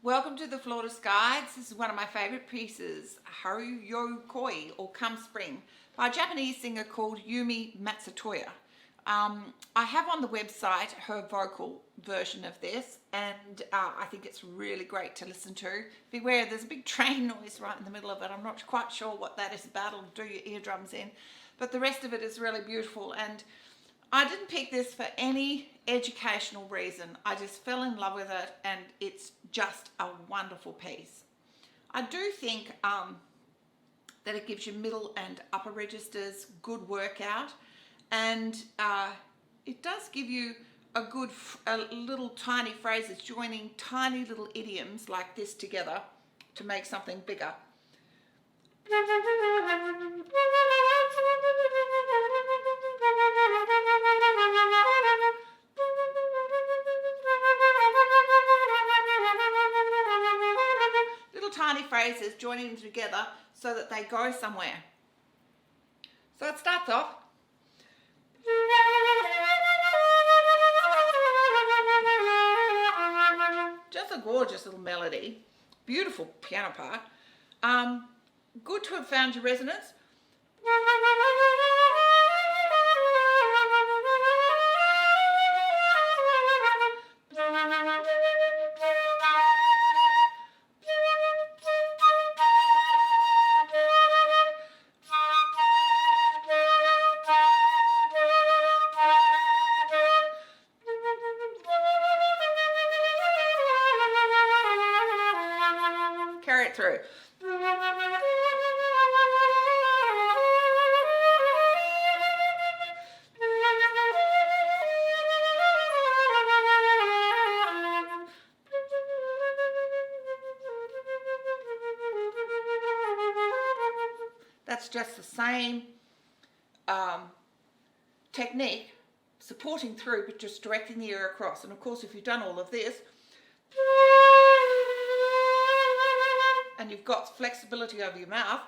Welcome to the Flautist Guides. This is one of my favourite pieces, Haru Koi, or Come Spring, by a Japanese singer called Yumi Matsutoya. I have on the website her vocal version of this, and I think it's really great to listen to. Beware, there's a big train noise right in the middle of it. I'm not quite sure what that is about. It'll do your eardrums in. But the rest of it is really beautiful, and I didn't pick this for any educational reason. I just fell in love with it, and it's just a wonderful piece. I do think that it gives you middle and upper registers good workout, and it does give you a little tiny phrases, joining tiny little idioms like this together to make something bigger. Little tiny phrases joining them together so that they go somewhere. So it starts off. Just a gorgeous little melody, beautiful piano part. Good to have found your resonance. Carry it through. That's just the same technique, supporting through, but just directing the ear across. And of course, if you've done all of this, and you've got flexibility over your mouth,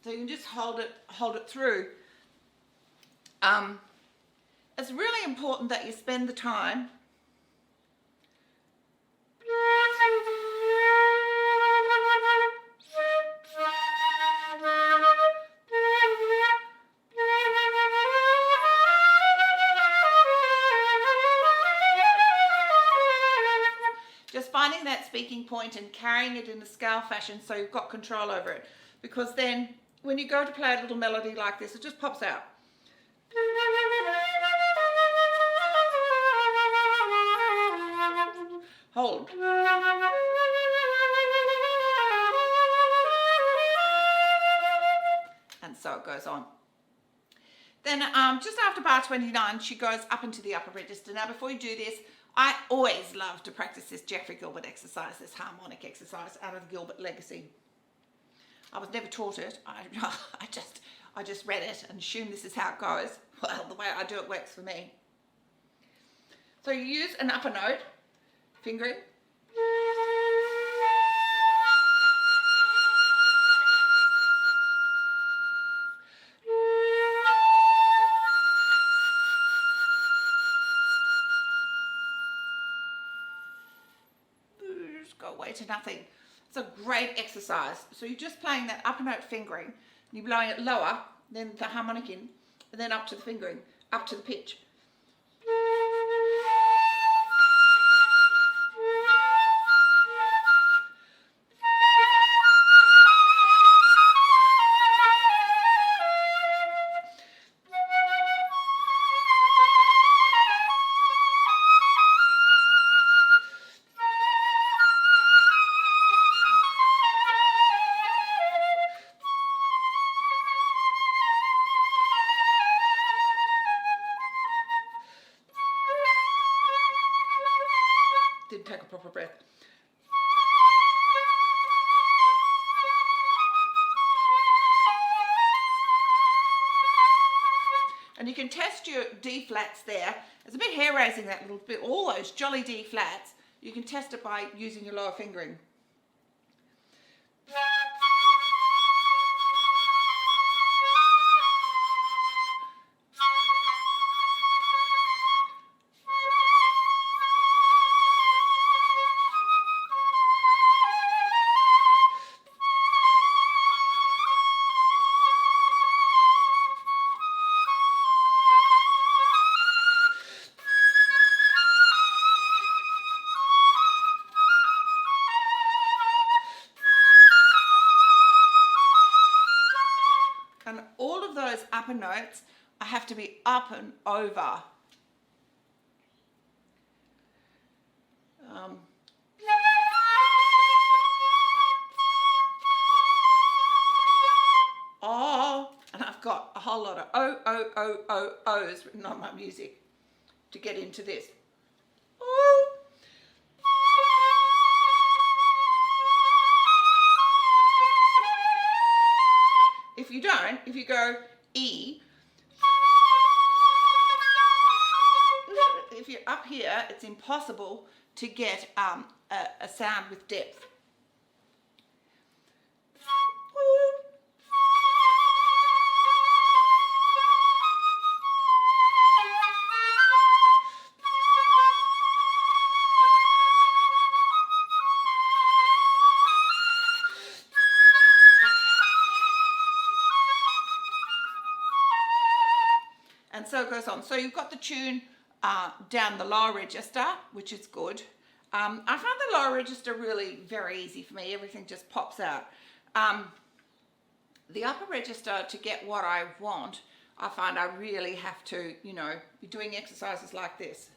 so you can just hold it through. It's really important that you spend the time just finding that speaking point and carrying it in a scale fashion so you've got control over it. Because then when you go to play a little melody like this, it just pops out. Hold. And so it goes on. Then just after bar 29, she goes up into the upper register. Now before you do this, I always love to practice this Jeffrey Gilbert exercise, this harmonic exercise out of the Gilbert Legacy. I was never taught it. I just read it and assumed this is how it goes. Well, the way I do it works for me. So you use an upper note, fingering. Just go away to nothing. It's a great exercise. So you're just playing that upper note fingering, and you're blowing it lower, then the harmonic in, and then up to the fingering, up to the pitch. didn't take a proper breath. And you can test your D flats there. It's a bit hair raising, that little bit, all those jolly D flats. You can test it by using your lower fingering. And all of those upper notes, I have to be up and over. Oh, and I've got a whole lot of O's written on my music to get into this. Oh. If you don't, if you go E, if you're up here, it's impossible to get a sound with depth. And so it goes on. So you've got the tune down the lower register, which is good. I found the lower register really very easy for me. Everything just pops out. The upper register, to get what I want, I find I really have to, you know, be doing exercises like this.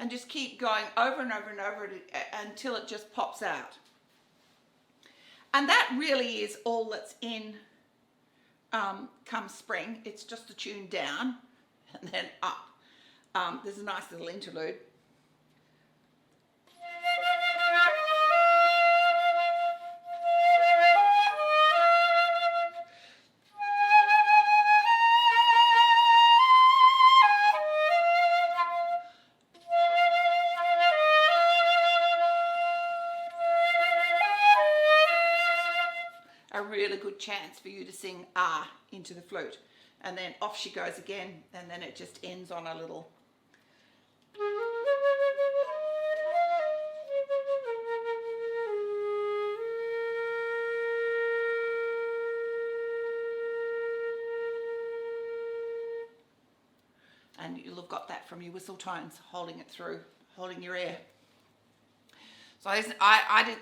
And just keep going over and over and over until it just pops out. And that really is all that's in Come Spring. It's just the tune down and then up. There's a nice little interlude. A really good chance for you to sing ah into the flute, and then off she goes again, and then it just ends on a little. And you'll have got that from your whistle tones, holding it through, holding your air. So I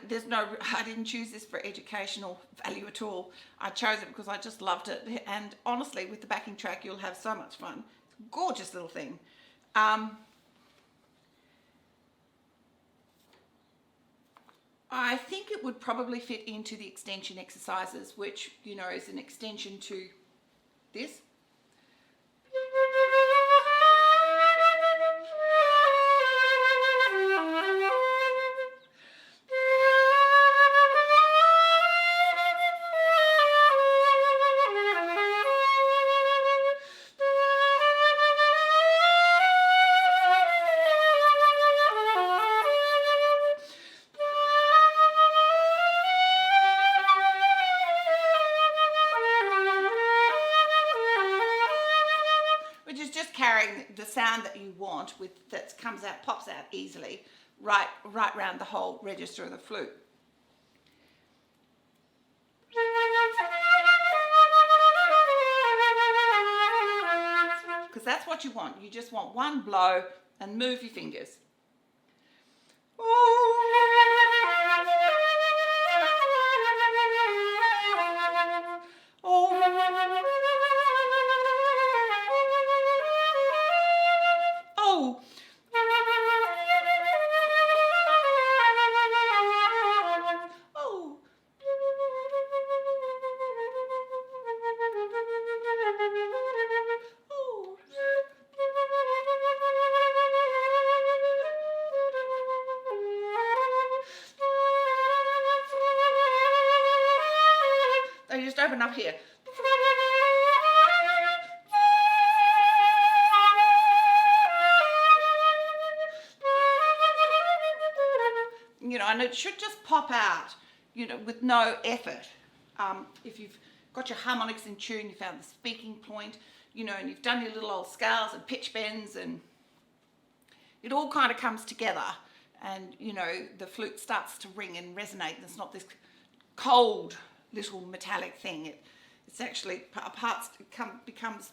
didn't choose this for educational value at all. I chose it because I just loved it. And honestly, with the backing track, you'll have so much fun. It's a gorgeous little thing. I think it would probably fit into the extension exercises, which, you know, is an extension to this. Carrying the sound that you want, with that comes out, pops out easily, right round the whole register of the flute. Because that's what you want. You just want one blow and move your fingers. you just open up here. You know, and it should just pop out, you know, with no effort. If you've got your harmonics in tune, you found the speaking point, you know, and you've done your little old scales and pitch bends, and it all kind of comes together, and, you know, the flute starts to ring and resonate, and it's not this cold little metallic thing. It's actually becomes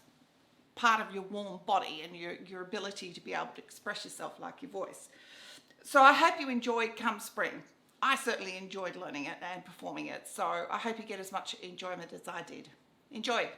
part of your warm body and your ability to be able to express yourself like your voice. So I hope you enjoyed Come Spring. I certainly enjoyed learning it and performing it, so I hope you get as much enjoyment as I did. Enjoy.